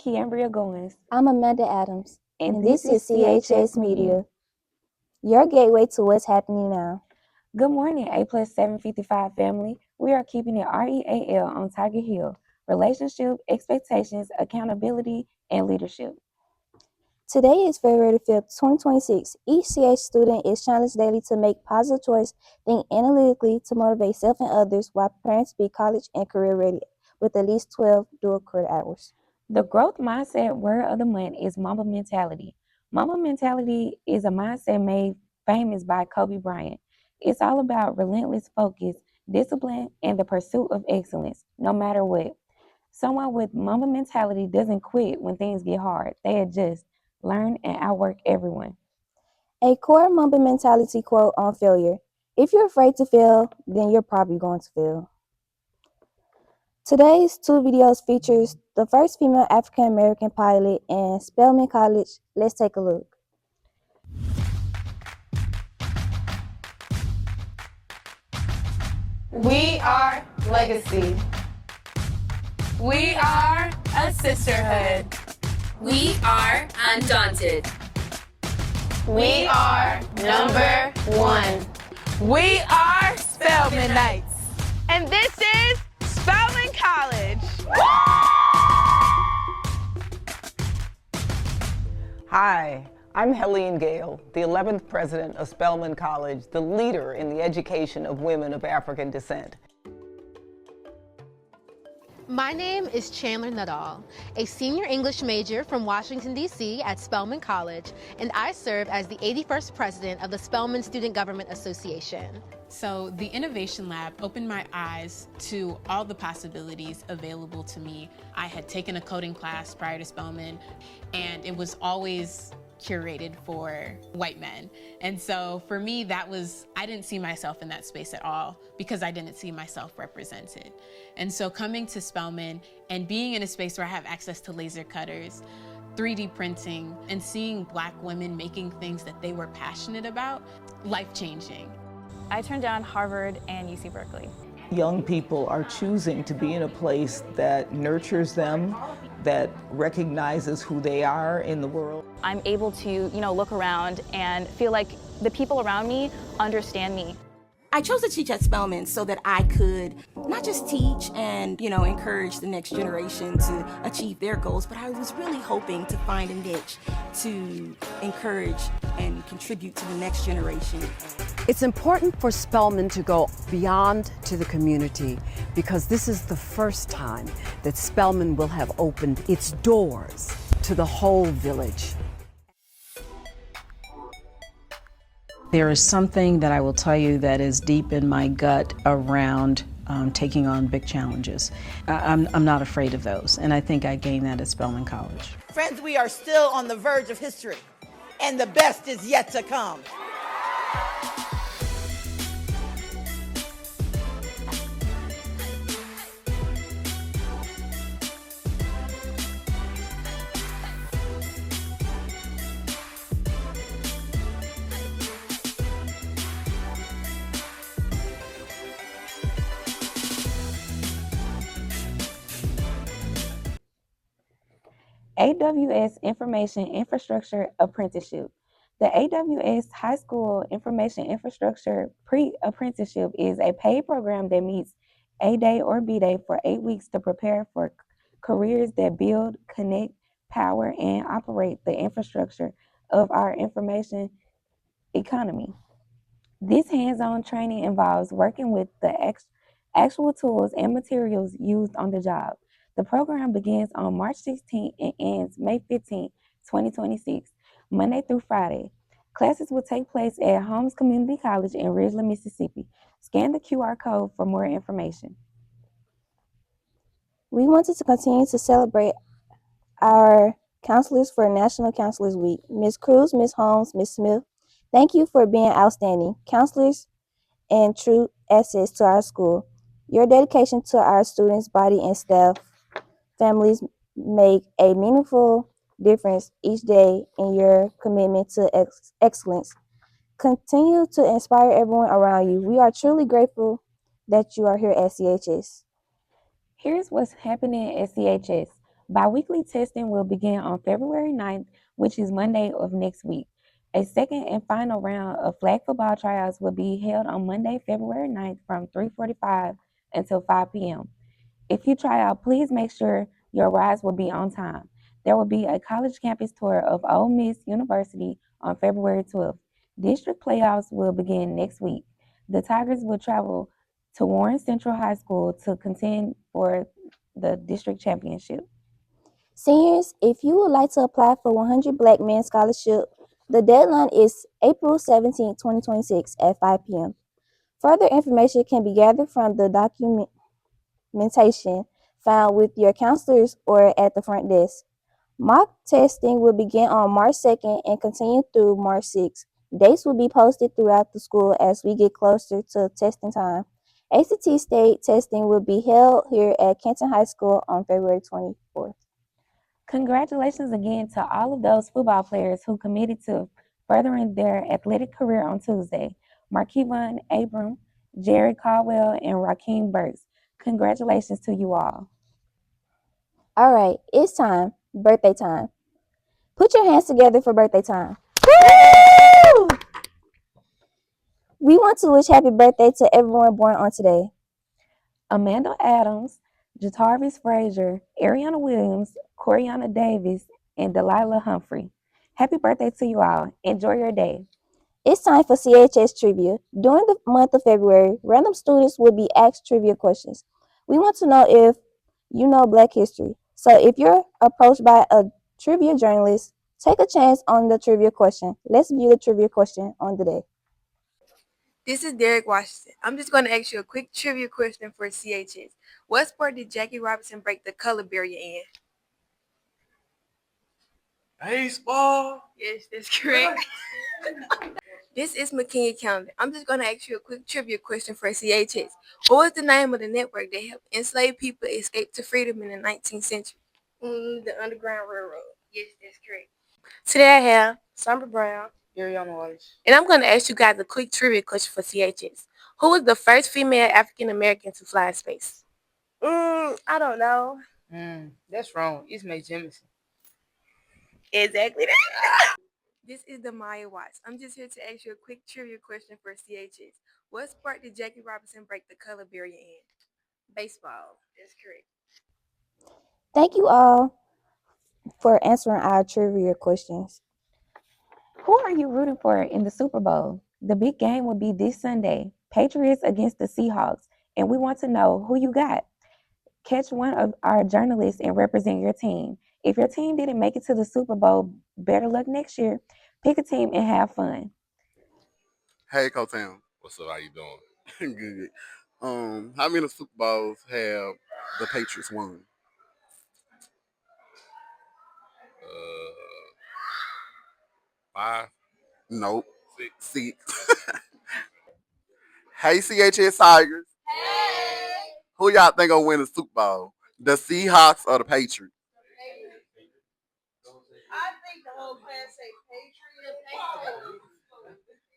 Kiambria Goins. I'm Amanda Adams, And this is CHS Media, your gateway to what's happening now. Good morning, A plus 755 family. We are keeping it REAL on Tiger Hill. Relationship, expectations, accountability, and leadership. Today is February 5th, 2026. Each CH student is challenged daily to make positive choices, think analytically to motivate self and others while preparing to be college and career ready with at least 12 dual credit hours. The growth mindset word of the month is Mamba mentality. Mamba mentality is a mindset made famous by Kobe Bryant. It's all about relentless focus, discipline, and the pursuit of excellence, no matter what. Someone with Mamba mentality doesn't quit when things get hard. They adjust, learn, and outwork everyone. A core Mamba mentality quote on failure: if you're afraid to fail, then you're probably going to fail. Today's two videos features the first female African American pilot in Spelman College. Let's take a look. We are legacy. We are a sisterhood. We are undaunted. We are number one. We are Spelman Knights. And this is Spelman College. Hi, I'm Helene Gale, the 11th president of Spelman College, the leader in the education of women of African descent. My name is Chandler Nuttall, a senior English major from Washington, D.C. at Spelman College, and I serve as the 81st president of the Spelman Student Government Association. So the Innovation Lab opened my eyes to all the possibilities available to me. I had taken a coding class prior to Spelman, and it was always curated for white men. And so for me, I didn't see myself in that space at all because I didn't see myself represented. And so coming to Spelman and being in a space where I have access to laser cutters, 3D printing, and seeing Black women making things that they were passionate about, life-changing. I turned down Harvard and UC Berkeley. Young people are choosing to be in a place that nurtures them, that recognizes who they are in the world. I'm able to, look around and feel like the people around me understand me. I chose to teach at Spelman so that I could not just teach and, encourage the next generation to achieve their goals, but I was really hoping to find a niche to encourage and contribute to the next generation. It's important for Spelman to go beyond to the community because this is the first time that Spelman will have opened its doors to the whole village. There is something that I will tell you that is deep in my gut around taking on big challenges. I'm not afraid of those, and I think I gained that at Spelman College. Friends, we are still on the verge of history, and the best is yet to come. AWS Information Infrastructure Apprenticeship. The AWS High School Information Infrastructure Pre-Apprenticeship is a paid program that meets A-Day or B-Day for 8 weeks to prepare for careers that build, connect, power, and operate the infrastructure of our information economy. This hands-on training involves working with the actual tools and materials used on the job. The program begins on March 16th and ends May 15th, 2026, Monday through Friday. Classes will take place at Holmes Community College in Ridgeland, Mississippi. Scan the QR code for more information. We wanted to continue to celebrate our counselors for National Counselors Week. Ms. Cruz, Ms. Holmes, Ms. Smith, thank you for being outstanding counselors and true assets to our school. Your dedication to our students, body, and staff families make a meaningful difference each day in your commitment to excellence. Continue to inspire everyone around you. We are truly grateful that you are here at CHS. Here's what's happening at CHS. Biweekly testing will begin on February 9th, which is Monday of next week. A second and final round of flag football tryouts will be held on Monday, February 9th from 3:45 until 5 p.m. If you try out, please make sure your rides will be on time. There will be a college campus tour of Ole Miss University on February 12th. District playoffs will begin next week. The Tigers will travel to Warren Central High School to contend for the district championship. Seniors, if you would like to apply for 100 Black Men Scholarship, the deadline is April 17, 2026 at 5 p.m. Further information can be gathered from the documentation found with your counselors or at the front desk. Mock testing will begin on March 2nd and continue through March 6th. Dates will be posted throughout the school as we get closer to testing time. ACT state testing will be held here at Kenton High School on February 24th. Congratulations again to all of those football players who committed to furthering their athletic career on Tuesday. Marquivon Abram, Jerry Caldwell, and Rakeem Burks. Congratulations to you all. All right, it's time. Birthday time. Put your hands together for birthday time. Woo! We want to wish happy birthday to everyone born on today. Amanda Adams, Jatarvis Frazier, Ariana Williams, Coriana Davis, and Delilah Humphrey. Happy birthday to you all. Enjoy your day. It's time for CHS trivia. During the month of February, random students will be asked trivia questions. We want to know if you know Black history. So if you're approached by a trivia journalist, take a chance on the trivia question. Let's view the trivia question on the day. This is Derek Washington. I'm just going to ask you a quick trivia question for CHS. What sport did Jackie Robinson break the color barrier in? Baseball. Yes, that's correct. This is McKinney County. I'm just going to ask you a quick trivia question for CHS. What was the name of the network that helped enslaved people escape to freedom in the 19th century? The Underground Railroad. Yes, that's correct. Today I have Summer Brown, Ariana Wallace. And I'm going to ask you guys a quick trivia question for CHS. Who was the first female African American to fly in space? I don't know. That's wrong. It's Mae Jemison. Exactly that. This is the Maya Watts. I'm just here to ask you a quick trivia question for CHS. What sport did Jackie Robinson break the color barrier in? Baseball. That's correct. Thank you all for answering our trivia questions. Who are you rooting for in the Super Bowl? The big game will be this Sunday, Patriots against the Seahawks, and we want to know who you got. Catch one of our journalists and represent your team. If your team didn't make it to the Super Bowl, better luck next year. Pick a team and have fun. Hey, Cotown. What's up? How you doing? Good. How many Super Bowls have the Patriots won? Five. Nope. Six. Hey, CHS Tigers. Hey. Who y'all think gonna win the Super Bowl? The Seahawks or the Patriots? I think the whole class say Patriots.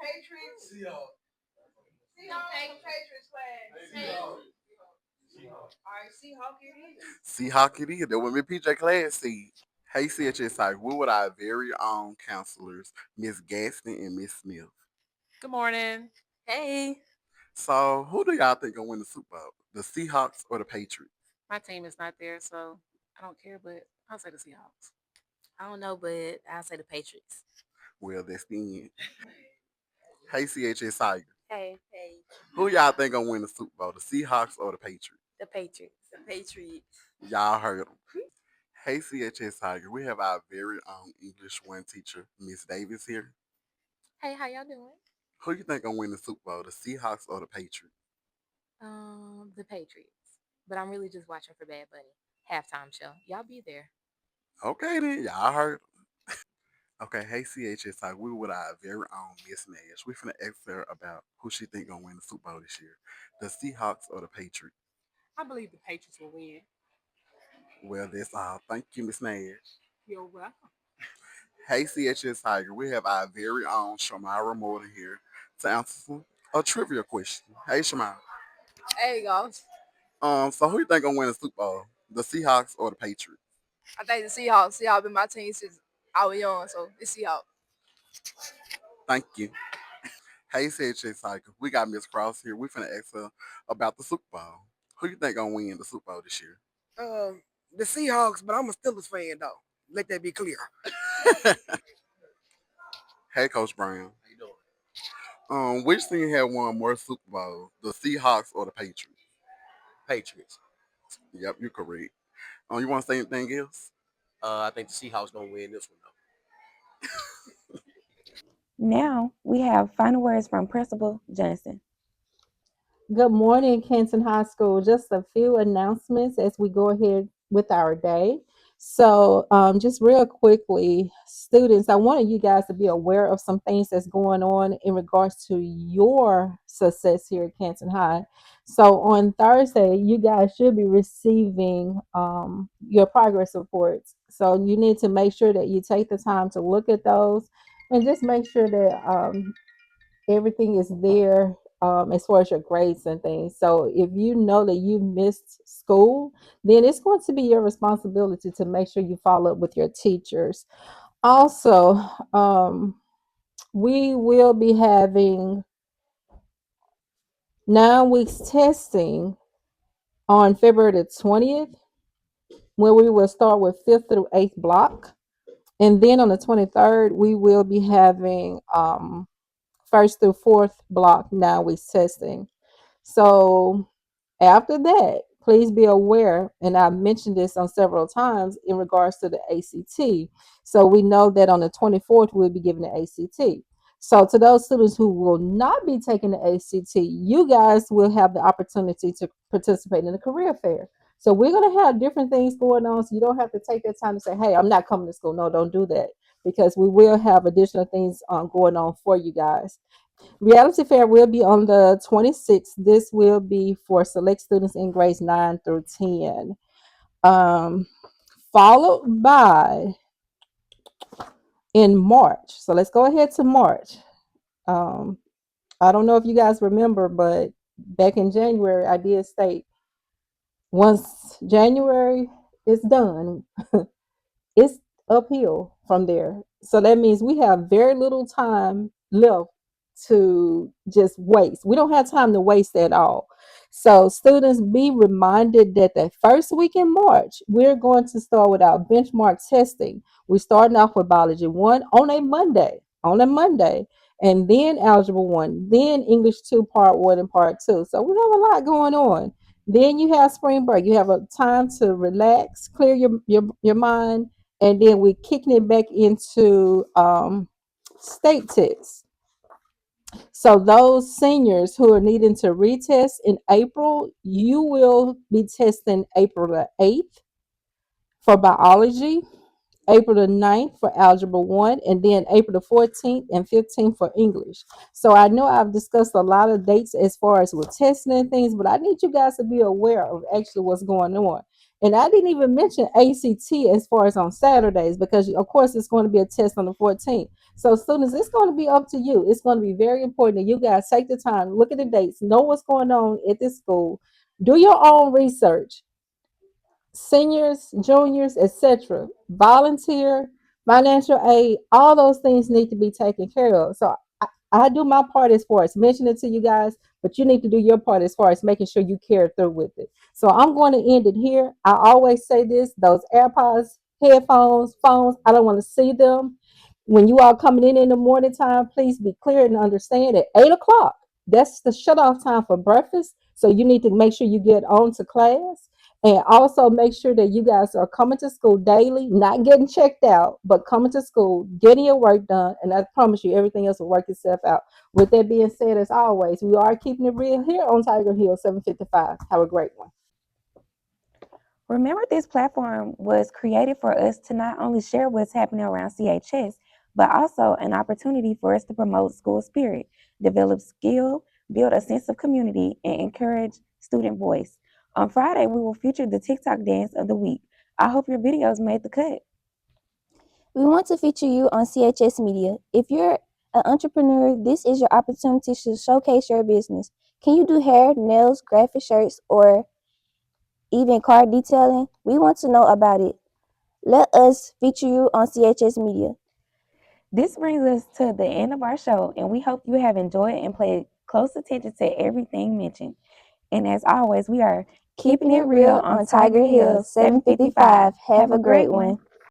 Patriots. Seahawks. Seahawks. Patriots class. All right, Seahawks it is. Seahawks it is. That would be PJ Class seed. Hey, CHS Tigers. We with our very own counselors, Miss Gaston and Miss Smith. Good morning. Hey. So, who do y'all think gonna win the Super Bowl? The Seahawks or the Patriots? My team is not there, so I don't care, but I'll say the Seahawks. I don't know, but I'll say the Patriots. Well, that's the end. Hey, CHS Tigers. Hey. Hey. Who y'all think gonna win the Super Bowl? The Seahawks or the Patriots? The Patriots. The Patriots. Y'all heard them. Hey, CHS Tiger. We have our very own English 1 teacher, Miss Davis here. Hey, how y'all doing? Who you think gonna win the Super Bowl? The Seahawks or the Patriots? The Patriots. But I'm really just watching for Bad Bunny halftime show. Y'all be there. Okay then, y'all heard. Okay, hey CHS Tiger. We with our very own Miss Nash. We finna ask her about who she think gonna win the Super Bowl this year. The Seahawks or the Patriots? I believe the Patriots will win. Well, that's all. Thank you, Miss Nash. You're welcome. Hey, CHS Tiger, we have our very own Shamara Morton here to answer a trivia question. Hey, Shamara. There you go. So who you think gonna win the Super Bowl? The Seahawks or the Patriots? I think the Seahawks. Seahawks been my team since I was young, so the Seahawks. Thank you. Hey, CHS Cycle. We got Miss Cross here. We finna ask her about the Super Bowl. Who you think gonna win the Super Bowl this year? The Seahawks, but I'm a Steelers fan though. Let that be clear. Hey, Coach Brown. Which team have won more Super Bowls, the Seahawks or the Patriots? Patriots. Yep, you're correct. You want to say anything else? I think the Seahawks gonna win this one though. Now we have final words from Principal Johnson. Good morning, Canton High School. Just a few announcements as we go ahead with our day. So, just real quickly, students, I wanted you guys to be aware of some things that's going on in regards to your success here at Canton High. So, on Thursday, you guys should be receiving your progress reports. So, you need to make sure that you take the time to look at those and just make sure that everything is there as far as your grades and things. So if you know that you missed school, then it's going to be your responsibility to make sure you follow up with your teachers. Also, we will be having 9 weeks testing on February the 20th, where we will start with 5th through 8th block. And then on the 23rd, we will be having 1st through 4th block 9 weeks testing. So after that, please be aware, and I've mentioned this on several times in regards to the ACT. So we know that on the 24th, we'll be giving the ACT. So to those students who will not be taking the ACT, you guys will have the opportunity to participate in the career fair. So we're going to have different things going on. So you don't have to take that time to say, hey, I'm not coming to school. No, don't do that, because we will have additional things going on for you guys. Reality Fair will be on the 26th. This will be for select students in grades 9 through 10. Followed by in March. So let's go ahead to March. I don't know if you guys remember, but back in January, I did state once January is done, it's uphill from there. So that means we have very little time left to just waste. We don't have time to waste at all. So students, be reminded that the first week in March, we're going to start with our benchmark testing. We're starting off with biology 1 on a Monday, and then algebra 1, then English 2 part 1 and part 2. So we have a lot going on. Then you have spring break. You have a time to relax, clear your mind, and then we're kicking it back into state tests. So those seniors who are needing to retest in April, you will be testing April the 8th for biology, April the 9th for Algebra 1, and then April the 14th and 15th for English. So I know I've discussed a lot of dates as far as with testing and things, but I need you guys to be aware of actually what's going on. And I didn't even mention ACT as far as on Saturdays, because of course it's going to be a test on the 14th. So students, it's going to be up to you. It's going to be very important that you guys take the time, look at the dates, know what's going on at this school, do your own research. Seniors, juniors, etc., volunteer, financial aid, all those things need to be taken care of. So I do my part as far as mentioning it to you guys, but you need to do your part as far as making sure you carry through with it. So I'm going to end it here. I always say this: those AirPods, headphones, phones, I don't want to see them. When you are coming in the morning time, please be clear and understand at 8 o'clock. That's the shut off time for breakfast. So you need to make sure you get on to class. And also make sure that you guys are coming to school daily, not getting checked out, but coming to school, getting your work done. And I promise you, everything else will work itself out. With that being said, as always, we are keeping it real here on Tiger Hill 755. Have a great one. Remember, this platform was created for us to not only share what's happening around CHS, but also an opportunity for us to promote school spirit, develop skill, build a sense of community, and encourage student voice. On Friday, we will feature the TikTok dance of the week. I hope your videos made the cut. We want to feature you on CHS Media. If you're an entrepreneur, this is your opportunity to showcase your business. Can you do hair, nails, graphic shirts, or even car detailing? We want to know about it. Let us feature you on CHS Media. This brings us to the end of our show, and we hope you have enjoyed and paid close attention to everything mentioned. And as always, we are Keeping it real on Tiger Hill 755. Have a great one.